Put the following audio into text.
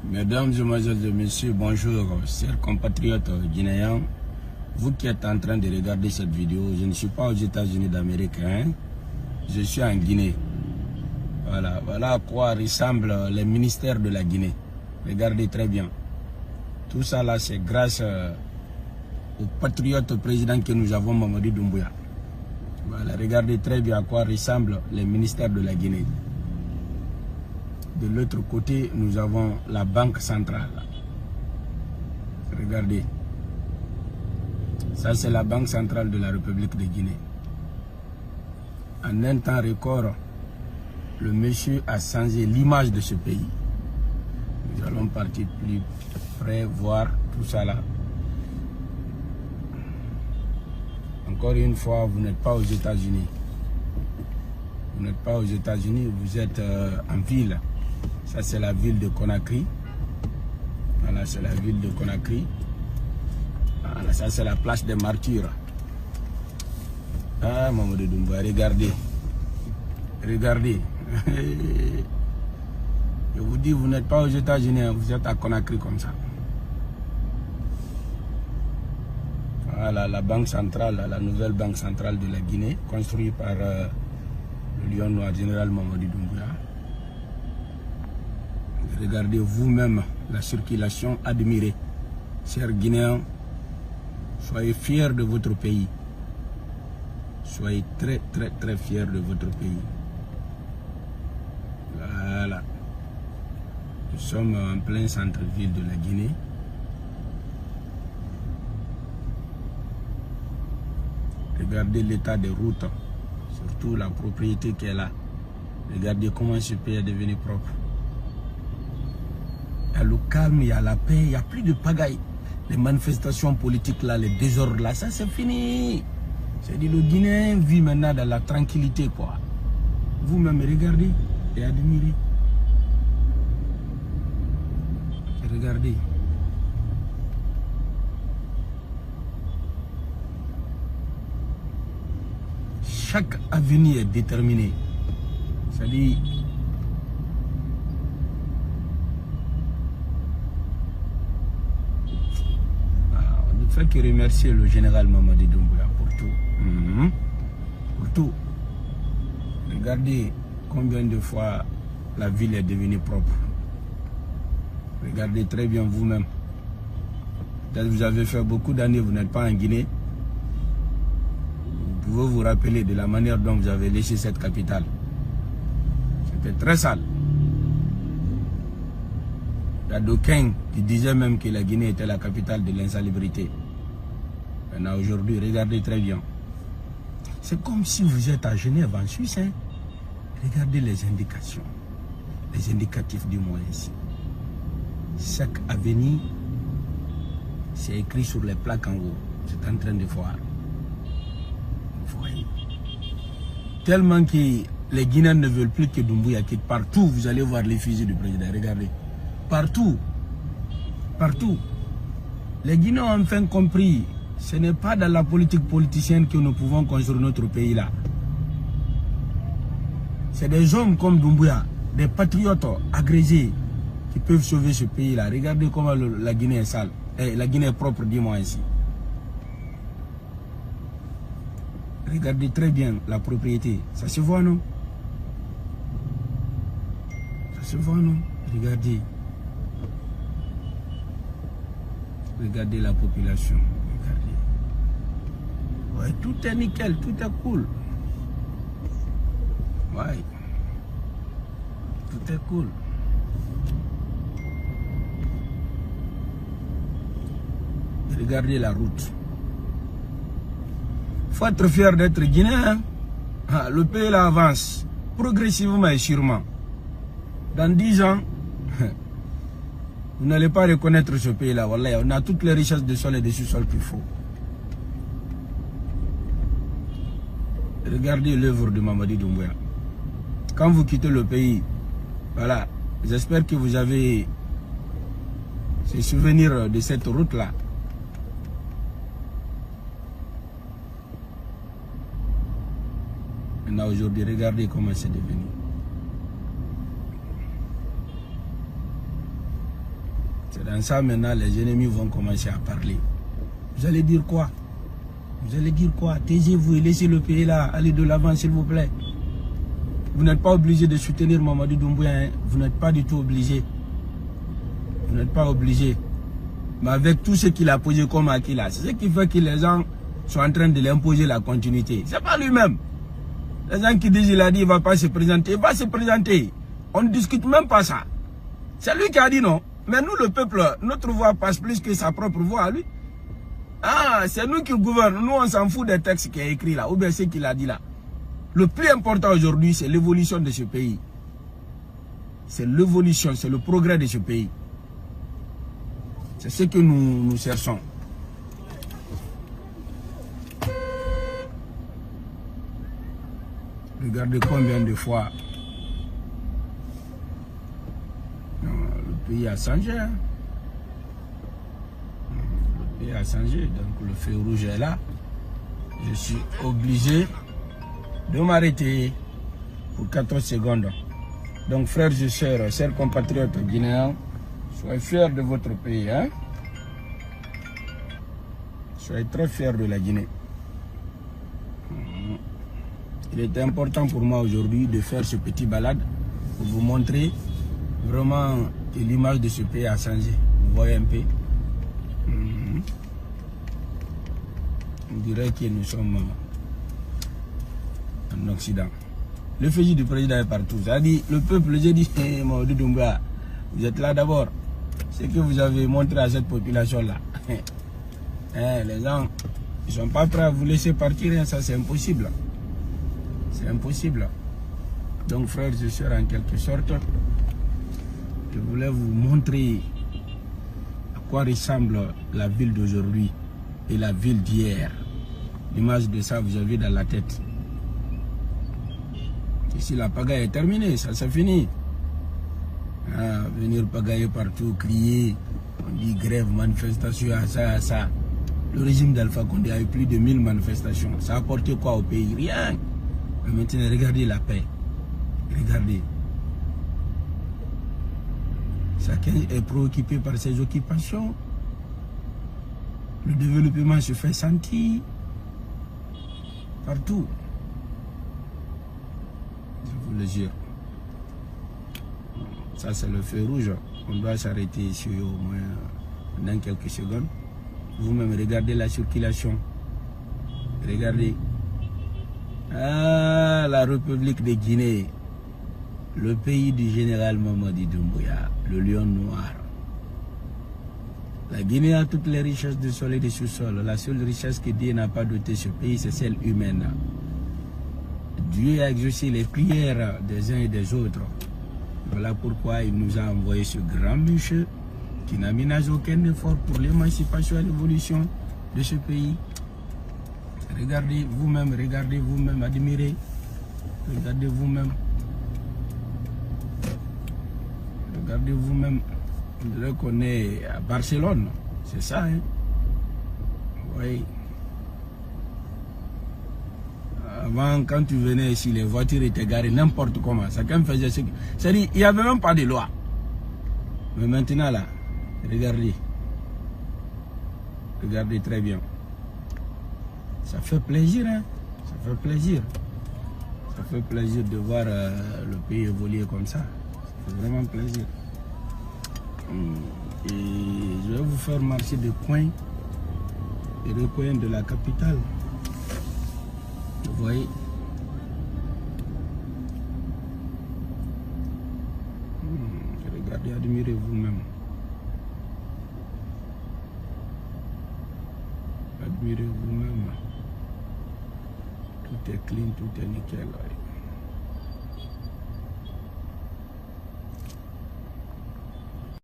Mesdames, Mesdemoiselles et Messieurs, bonjour, chers compatriotes guinéens. Vous qui êtes en train de regarder cette vidéo, je ne suis pas aux États-Unis d'Amérique, hein? Je suis en Guinée. Voilà à quoi ressemblent les ministères de la Guinée. Regardez très bien. Tout ça là, c'est grâce au patriote président que nous avons, Mamadi Doumbouya. Voilà, regardez très bien à quoi ressemblent les ministères de la Guinée. De l'autre côté, nous avons la Banque centrale. Regardez. Ça, c'est la Banque centrale de la République de Guinée. En un temps record, le monsieur a changé l'image de ce pays. Nous allons partir plus près, voir tout ça là. Encore une fois, vous n'êtes pas aux États-Unis. Vous n'êtes pas aux États-Unis, vous êtes en ville. Ça, c'est la ville de Conakry. Voilà, c'est la ville de Conakry. Voilà, ça, c'est la place des martyrs. Ah, Mamadi Doumbouya, regardez. Regardez. Je vous dis, vous n'êtes pas aux États-Unis, vous êtes à Conakry comme ça. Voilà, la banque centrale, la nouvelle banque centrale de la Guinée, construite par le lion noir général Mamadi Doumbouya. Regardez vous-même la circulation, admirez. Chers Guinéens, soyez fiers de votre pays. Soyez très fiers de votre pays. Voilà. Nous sommes en plein centre-ville de la Guinée. Regardez l'état des routes, surtout la propriété qui est là. Regardez comment ce pays est devenu propre. Il y a le calme, il y a la paix, il n'y a plus de pagaille. Les manifestations politiques là, les désordres là, ça c'est fini. C'est-à-dire le Guinéen vit maintenant dans la tranquillité quoi. Vous-même regardez et admirez. Regardez. Chaque avenir est déterminé. C'est-à-dire on ne fait que remercier le général Mamadi Doumbouya pour tout. Pour tout. Regardez combien de fois la ville est devenue propre. Regardez très bien vous-même. Peut-être vous avez fait beaucoup d'années, vous n'êtes pas en Guinée. Vous pouvez vous rappeler de la manière dont vous avez laissé cette capitale. C'était très sale. Il y a d'aucuns qui disaient même que la Guinée était la capitale de l'insalubrité. Maintenant aujourd'hui, regardez très bien. C'est comme si vous êtes à Genève en Suisse. Hein? Regardez les indications. Les indicatifs du moins ici. Chaque avenue, c'est écrit sur les plaques en haut. C'est en train de voir. Vous voyez. Tellement que les Guinéens ne veulent plus que Doumbouya quitte. Partout, vous allez voir les fusils du président. Regardez. Partout. Partout. Les Guinéens ont enfin compris. Ce n'est pas dans la politique politicienne que nous pouvons construire notre pays là. C'est des hommes comme Doumbouya, des patriotes agrégés qui peuvent sauver ce pays là. Regardez comment la Guinée est sale. La Guinée est propre, dis-moi ainsi. Regardez très bien la propriété. Ça se voit, non? Ça se voit, non? Regardez. Regardez la population. Regardez. Ouais, tout est nickel, tout est cool. Ouais. Tout est cool. Regardez la route. Il faut être fier d'être Guinéen. Ah, le pays là avance progressivement et sûrement. Dans 10 ans, vous n'allez pas reconnaître ce pays là. Voilà, on a toutes les richesses de sol et de sous-sol qu'il faut. Regardez l'œuvre de Mamadi Doumbouya. Quand vous quittez le pays, voilà, j'espère que vous avez ces souvenirs de cette route là. Maintenant aujourd'hui, regardez comment c'est devenu. C'est dans ça maintenant les ennemis vont commencer à parler. Vous allez dire quoi? Vous allez dire quoi? Taisez-vous et laissez le pays là. Allez de l'avant s'il vous plaît. Vous n'êtes pas obligé de soutenir Mamadou Doumbouya. Hein? Vous n'êtes pas du tout obligé. Vous n'êtes pas obligé. Mais avec tout ce qu'il a posé comme acquis là, c'est ce qui fait que les gens sont en train de l'imposer la continuité. C'est pas lui-même. Les gens qui disent il a dit il ne va pas se présenter. Il va se présenter. On ne discute même pas ça. C'est lui qui a dit non. Mais nous, le peuple, notre voix passe plus que sa propre voix à lui. Ah, c'est nous qui gouvernons. Nous, on s'en fout des textes qu'il a écrits là, ou bien ce qu'il a dit là. Le plus important aujourd'hui, c'est l'évolution de ce pays. C'est l'évolution, c'est le progrès de ce pays. C'est ce que nous cherchons. Regardez combien de fois le pays a changé. Hein? Le pays a changé, donc le feu rouge est là. Je suis obligé de m'arrêter pour 14 secondes. Donc frères et sœurs, chers compatriotes guinéens, soyez fiers de votre pays. Hein? Soyez très fiers de la Guinée. Il est important pour moi aujourd'hui de faire ce petit balade pour vous montrer vraiment que l'image de ce pays a changé. Vous voyez un peu. On dirait que nous sommes en Occident. Le fusil du président est partout. Ça a dit, le peuple, j'ai dit, Mamadou Doumbouya, vous êtes là d'abord. C'est que vous avez montré à cette population-là. Les gens, ils ne sont pas prêts à vous laisser partir. Ça, c'est impossible. C'est impossible. Donc, frères et sœurs, en quelque sorte, je voulais vous montrer à quoi ressemble la ville d'aujourd'hui et la ville d'hier. L'image de ça, vous avez dans la tête. Ici, la pagaille est terminée, ça c'est fini. Ah, venir pagailler partout, crier, on dit grève, manifestation, à ça, à ça. Le régime d'Alpha Condé a eu plus de 1000 manifestations. Ça a apporté quoi au pays? Rien. Mais maintenant, regardez la paix. Regardez. Chacun est préoccupé par ses occupations. Le développement se fait sentir partout. Je vous le jure. Ça, c'est le feu rouge. On doit s'arrêter ici au moins dans quelques secondes. Vous-même, regardez la circulation. Regardez. Ah, la République de Guinée. Le pays du général Mamadou Doumbouya, le lion noir. La Guinée a toutes les richesses du sol et du sous-sol. La seule richesse que Dieu n'a pas doté ce pays, c'est celle humaine. Dieu a exaucé les prières des uns et des autres. Voilà pourquoi il nous a envoyé ce grand monsieur qui n'a ménagé aucun effort pour l'émancipation et l'évolution de ce pays. Regardez vous-même, admirez. Regardez vous-même. Regardez vous-même. On dirait qu'on est à Barcelone. C'est ça, hein? Oui. Avant, quand tu venais ici, les voitures étaient garées n'importe comment. Chacun faisait ce que... C'est-à-dire, il n'y avait même pas de loi. Mais maintenant, là, regardez. Regardez très bien. Ça fait plaisir, hein? Ça fait plaisir. Ça fait plaisir de voir le pays évoluer comme ça. Ça fait vraiment plaisir. Et je vais vous faire marcher de coin et de coin de la capitale. Vous voyez? Regardez, admirez vous-même. Admirez vous-même. Tout est clean, tout est nickel.